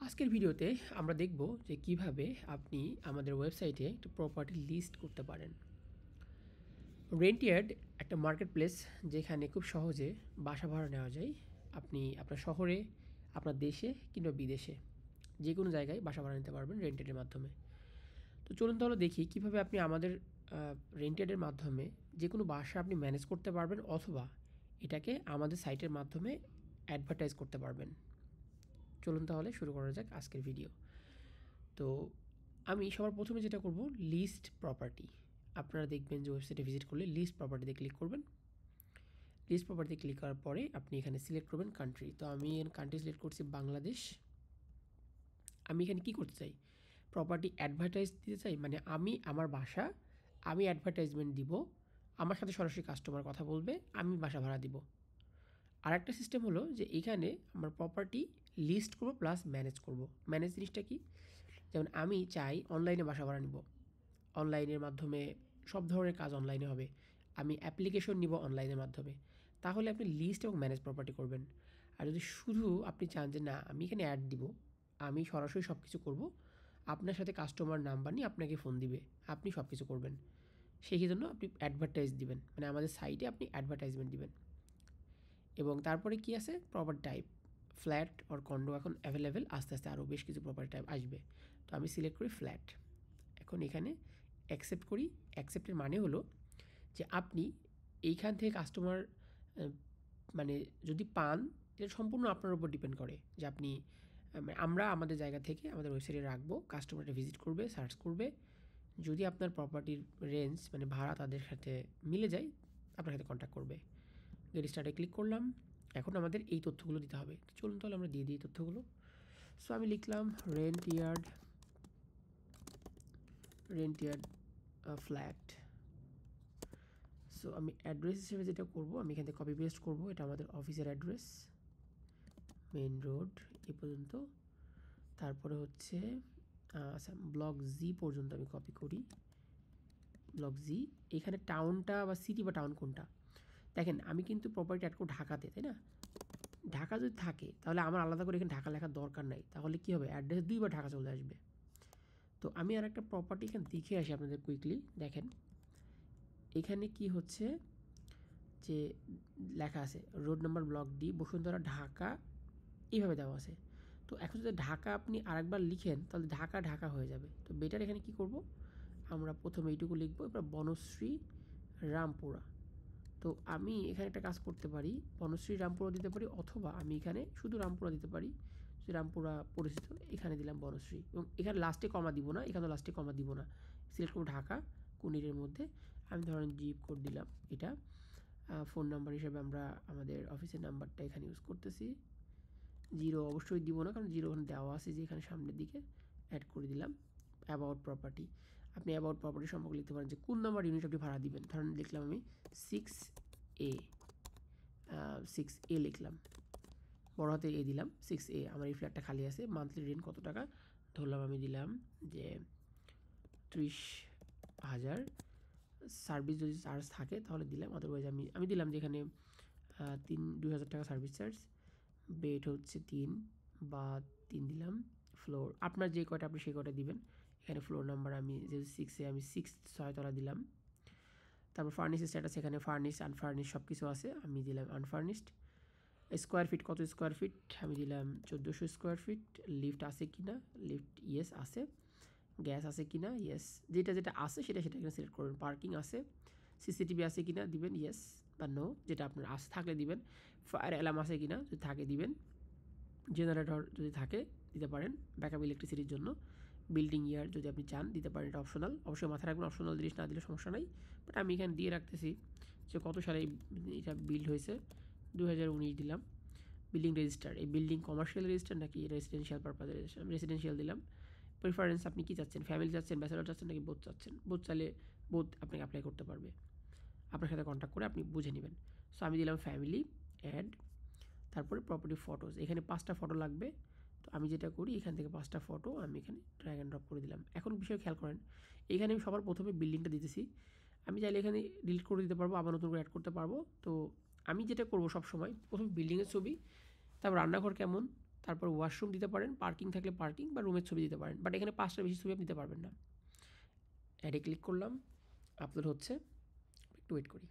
আজকের ভিডিওতে আমরা দেখব যে কিভাবে আপনি আমাদের ওয়েবসাইটে একটা প্রপার্টি লিস্ট করতে পারেন। রেন্টিয়ার্ড একটা মার্কেট প্লেস যেখানে খুব সহজে বাসা ভাড়া নেওয়া যায়। আপনি আপনার শহরে, আপনার দেশে কিংবা বিদেশে যে কোনো জায়গায় বাসা ভাড়া নিতে পারবেন রেন্টেডের মাধ্যমে। তো চলুন তাহলে দেখি কিভাবে আপনি আমাদের রেন্টেডের মাধ্যমে যে কোনো বাসা আপনি ম্যানেজ করতে পারবেন অথবা এটাকে আমাদের সাইটের মাধ্যমে অ্যাডভার্টাইজ করতে পারবেন। চলুন তাহলে শুরু করা যাক আজকের ভিডিও। তো আমি সবার প্রথমে যেটা করব, লিস্ট প্রপার্টি। আপনারা দেখবেন যে ওয়েবসাইটে ভিজিট করলে লিস্ট প্রপার্টিতে ক্লিক করবেন। লিস্ট প্রপার্টিতে ক্লিক করার পরে আপনি এখানে সিলেক্ট করবেন কান্ট্রি। তো আমি এখানে কান্ট্রি সিলেক্ট করছি বাংলাদেশ। আমি এখানে কি করতে চাই, প্রপার্টি অ্যাডভার্টাইজ দিতে চাই, মানে আমি আমার বাসা আমি অ্যাডভার্টাইজমেন্ট দিব, আমার সাথে সরাসরি কাস্টমার কথা বলবে, আমি বাসা ভাড়া দিব। আরেকটা সিস্টেম হলো যে এখানে আমার প্রপার্টি লিস্ট করব প্লাস ম্যানেজ করব। ম্যানেজ জিনিসটা কি, যেমন আমি চাই অনলাইনে বাসা ভাড়া নিব, অনলাইনের মাধ্যমে সব ধরনের কাজ অনলাইনে হবে, আমি অ্যাপ্লিকেশন নিব অনলাইনের মাধ্যমে, তাহলে আপনি লিস্ট এবং ম্যানেজ প্রপার্টি করবেন। আর যদি শুধু আপনি চান যে না আমি এখানে অ্যাড দিব, আমি সরাসরি সব কিছু করব, আপনার সাথে কাস্টমার নাম্বার নিয়ে আপনাকে ফোন দিবে, আপনি সব কিছু করবেন, সেই জন্য আপনি অ্যাডভার্টাইজ দিবেন, মানে আমাদের সাইটে আপনি অ্যাডভার্টাইজমেন্ট দিবেন। এবং তারপরে কি আছে, property type, flat or condo এখন অ্যাভেলেবেল, আস্তে আস্তে আরও বেশ কিছু প্রপার্টি টাইপ আসবে। তো আমি সিলেক্ট করি ফ্ল্যাট। এখন এখানে অ্যাকসেপ্ট করি। অ্যাকসেপ্টের মানে হলো যে আপনি এইখান থেকে কাস্টমার মানে যদি পান, এটা সম্পূর্ণ আপনার উপর ডিপেন্ড করে যে আপনি আমরা আমাদের জায়গা থেকে আমাদের ওয়েবসাইটে রাখবো, কাস্টমারটা ভিজিট করবে, সার্চ করবে, যদি আপনার প্রপার্টির রেঞ্জ মানে ভাড়া তাদের সাথে মিলে যায় আপনার সাথে কন্ট্যাক্ট করবে। গেট স্টার্টে ক্লিক করলাম। এখন আমাদের এই তথ্যগুলো দিতে হবে। চলুন তাহলে আমরা দিয়ে দিই তথ্যগুলো। সো আমি লিখলাম রেন্ট ইয়ার্ড ফ্ল্যাট। সো আমি অ্যাড্রেস হিসেবে যেটা করব, আমি এখান থেকে কপি পেস্ট করব, এটা আমাদের অফিসের অ্যাড্রেস, মেইন রোড এ পর্যন্ত। তারপরে হচ্ছে আচ্ছা ব্লক জি পর্যন্ত আমি কপি করি, ব্লক জি। এখানে টাউনটা বা সিটি বা টাউন কোনটা, দেখেন আমি কিন্তু প্রপার্টি অ্যাড করব ঢাকাতে, তাই না? ঢাকা যদি থাকে তাহলে আমার আলাদা করে এখানে ঢাকা লেখার দরকার নাই, তাহলে কী হবে, অ্যাড্রেস দুইবার ঢাকা চলে আসবে। তো আমি আর একটা প্রপার্টি এখানে দেখে আসি আপনাদের কুইকলি। দেখেন এখানে কি হচ্ছে যে লেখা আছে road number block D, Bashundhara, Dhaka, এইভাবে দেওয়া আছে। তো এখন যদি ঢাকা আপনি আরেকবার লিখেন তাহলে ঢাকা ঢাকা হয়ে যাবে। তো বেটার এখানে কি করব, আমরা প্রথমে এইটুকু লিখবো, এবার বনশ্রী রামপুরা। তো আমি এখানে একটা কাজ করতে পারি, বনশ্রী রামপুরা দিতে পারি, অথবা আমি এখানে শুধু রামপুরা দিতে পারি, যে রামপুরা পরিচিত, এখানে দিলাম বনশ্রী, এবং এখানে লাস্টে কমা দিব না, এখানে লাস্টে কমা দিব না, সিলেক্ট করব ঢাকা কুনিরের মধ্যে। আমি ধরেন জিপ কোড দিলাম এটা। ফোন নাম্বার হিসেবে আমরা আমাদের অফিসের নাম্বারটা এখানে ইউজ করতেছি। জিরো অবশ্যই দিব না, কারণ জিরো ওখানে দেওয়া আছে যে এখানে সামনের দিকে, অ্যাড করে দিলাম। অ্যাবাউট প্রপার্টি, আপনি অ্যাবাউট প্রপার্টি সম্পর্কে লিখতে পারেন যে কোন নাম্বার ইউনিট আপনি ভাড়া দিবেন। ধরেন লিখলাম আমি 6A, 6A লিখলাম, বড় হাতে এ দিলাম, 6A। আমার এই ফ্ল্যাটটা খালি আছে, মান্থলি রেন্ট কত টাকা, ধরলাম আমি দিলাম যে 30,000। সার্ভিস যদি চার্জ থাকে তাহলে দিলাম, আদারওয়াইজ আমি দিলাম যে এখানে 2,000 টাকা সার্ভিস চার্জ। বেড হচ্ছে 3 বা 3 দিলাম। ফ্লোর আপনার যে কয়টা আপনি সেই কয়টা দিবেন। এখানে ফ্লোর নাম্বার আমি যেহেতু 6 আমি 6 তলা দিলাম। তারপর ফার্নিশ স্ট্যাটাস, এখানে ফার্নিশ আনফার্নিশ সব কিছু আছে, আমি দিলাম আনফার্নিশড। স্কোয়ার ফিট কত স্কোয়ার ফিট, আমি দিলাম 1400 স্কোয়ার ফিট। লিফট আছে কি না, লিফট ইয়েস আছে। গ্যাস আছে কি না, ইয়েস। যেটা যেটা আছে সেটা এখানে সিলেক্ট করবেন। পার্কিং আছে, সিসিটিভি আছে কি না দিবেন ইয়েস বা নো, যেটা আপনার আছে থাকলে দিবেন। ফায়ার অ্যালার্ম আছে কি না, যদি থাকে দিবেন। জেনারেটর যদি থাকে দিতে পারেন ব্যাকআপ ইলেকট্রিসিটির জন্য। বিল্ডিং ইয়ার যদি আপনি চান দিতে পারেন, এটা অপশনাল, অবশ্যই মাথায় রাখবেন অপশনাল জিনিস না দিলে সমস্যা নাই। বাট আমি এখানে দিয়ে রাখতেছি যে কত সালে এটা বিল্ড হয়েছে, 2019 দিলাম। বিল্ডিং রেজিস্টার, এই বিল্ডিং কমার্শিয়াল রেজিস্টার নাকি রেসিডেন্সিয়াল পারপাজে রেজিস্টার, আমি রেসিডেন্সিয়াল দিলাম। প্রিফারেন্স আপনি কী চাচ্ছেন, ফ্যামিলি চাচ্ছেন, ব্যাচেলর চাচ্ছেন নাকি বোথ চাচ্ছেন, বোথ চাইলে বোথ আপনাকে অ্যাপ্লাই করতে পারবে, আপনার সাথে কন্ট্যাক্ট করে আপনি বুঝে নেবেন। সো আমি দিলাম ফ্যামিলি, অ্যাড, তারপরে প্রপার্টি ফটোস, এখানে 5টা ফটো লাগবে। তো আমি যেটা করি এখান থেকে 5টা ফটো আমি এখানে ড্র্যাগ অ্যান্ড ড্রপ করে দিলাম। এখন বিষয় খেয়াল করেন, এখানে আমি সবার প্রথমে বিল্ডিংটা দিতেছি, আমি চাইলে এখানে ডিলিট করে দিতে পারবো, আবার নতুন করে অ্যাড করতে পারবো। তো আমি যেটা করবো সবসময়, প্রথমে বিল্ডিংয়ের ছবি, তারপর রান্নাঘর কেমন, তারপর ওয়াশরুম দিতে পারেন, পার্কিং থাকলে পার্কিং বা রুমের ছবি দিতে পারেন, বাট এখানে 5টার বেশি ছবি আপনি দিতে পারবেন না। অ্যাডে ক্লিক করলাম, আপলোড হচ্ছে, একটু ওয়েট করি।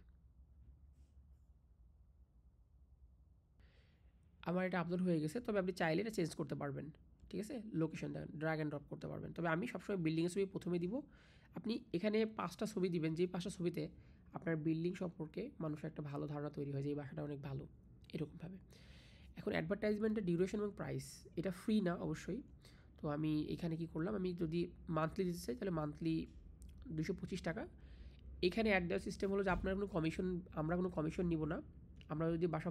আমার এটা আপলোড হয়ে গেছে, তবে আপনি চাইলে এটা চেঞ্জ করতে পারবেন, ঠিক আছে? লোকেশন ড্র্যাগ অ্যান্ড ড্রপ করতে পারবেন। তবে আমি সবসময় বিল্ডিংয়ের ছবি প্রথমে দিব। আপনি এখানে 5টা ছবি দিবেন, যেই 5টা ছবিতে আপনার বিল্ডিং সম্পর্কে মানুষের একটা ভালো ধারণা তৈরি হয় যে এই বাসাটা অনেক ভালো, এরকমভাবে। এখন অ্যাডভার্টাইজমেন্টের ডিউরেশন এবং প্রাইস, এটা ফ্রি না অবশ্যই। তো আমি এখানে কি করলাম, আমি যদি মান্থলি দিতে চাই তাহলে মান্থলি 225 টাকা। এখানে অ্যাড দেওয়ার সিস্টেম হলো যে আপনার কোনো কমিশন, আমরা কোনো কমিশন নিব না। আমরা যদি বাসা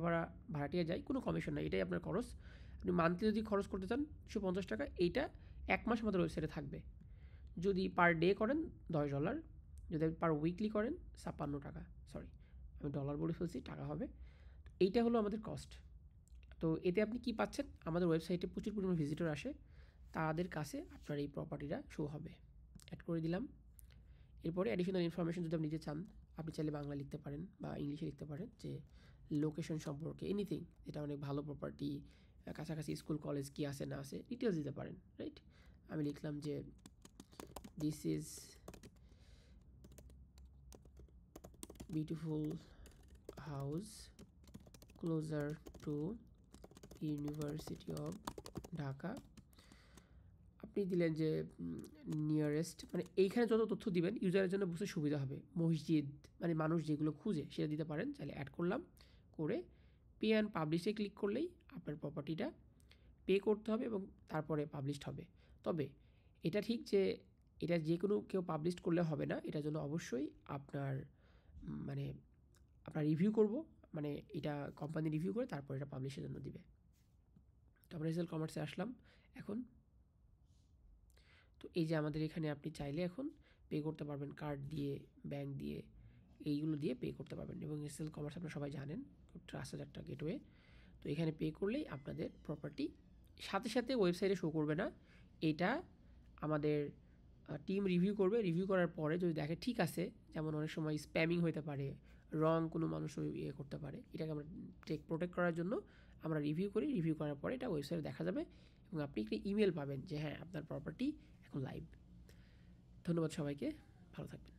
ভাড়াটিয়া যাই, কোনো কমিশন নাই, এটাই আপনার খরচ। আপনি মান্থলি যদি খরচ করতে চান 250 টাকা, এইটা 1 মাস আমাদের ওয়েবসাইটে থাকবে। যদি পার ডে করেন $10, যদি পার উইকলি করেন 56 টাকা। সরি, আমি ডলার বলে ফেলছি, টাকা হবে। এইটা হলো আমাদের কস্ট। তো এতে আপনি কি পাচ্ছেন, আমাদের ওয়েবসাইটে প্রচুর পরিমাণে ভিজিটর আসে, তাদের কাছে আপনার এই প্রপার্টিটা শো হবে। অ্যাড করে দিলাম। এরপরে অ্যাডিশনাল ইনফরমেশন যদি আপনি নিতে চান, আপনি চাইলে বাংলা লিখতে পারেন বা ইংলিশে লিখতে পারেন, যে লোকেশন সম্পর্কে এনিথিং, এটা অনেক ভালো প্রপার্টি, কাছাকাছি স্কুল কলেজ কি আছে না আছে, ডিটেলস দিতে পারেন, রাইট? আমি লিখলাম যে this is beautiful house closer to university of Dhaka. আপনি দিলেন যে নিয়ারেস্ট, মানে এইখানে যত তথ্য দিবেন ইউজারের জন্য বুঝতে সুবিধা হবে। মসজিদ, মানে মানুষ যেগুলো খুঁজে সেটা দিতে পারেন, চাইলে অ্যাড করলাম। করে পে অ্যান্ড পাবলিশে ক্লিক করলেই আপনার প্রপার্টিটা পে করতে হবে এবং তারপরে পাবলিশড হবে। তবে এটা ঠিক যে এটা যে কোনো কেউ পাবলিশ করলে হবে না, এটার জন্য অবশ্যই আপনার মানে আপনার রিভিউ করব, মানে এটা কোম্পানি রিভিউ করে তারপর এটা পাবলিশের জন্য দিবে। তো আমরা রেজাল্ট কমার্সে আসলাম এখন। তো এই যে আমাদের এখানে আপনি চাইলে এখন পে করতে পারবেন কার্ড দিয়ে, ব্যাংক দিয়ে, এইগুলো দিয়ে পে করতে পারবেন। এবং এসএল কমার্স আপনারা সবাই জানেন, খুব ট্রাস্টেড একটা গেটওয়ে। তো এখানে পে করলেই আপনাদের প্রপার্টি সাথে সাথে ওয়েবসাইটে শো করবে না, এটা আমাদের টিম রিভিউ করবে। রিভিউ করার পরে যদি দেখে ঠিক আছে, যেমন অনেক সময় স্প্যামিং হতে পারে, রং কোনো মানুষ ইয়ে করতে পারে, এটাকে আমরা প্রোটেক্ট করার জন্য আমরা রিভিউ করি। রিভিউ করার পরে এটা ওয়েবসাইটে দেখা যাবে এবং আপনি একটা ইমেল পাবেন যে হ্যাঁ আপনার প্রপার্টি এখন লাইভ। ধন্যবাদ সবাইকে, ভালো থাকবেন।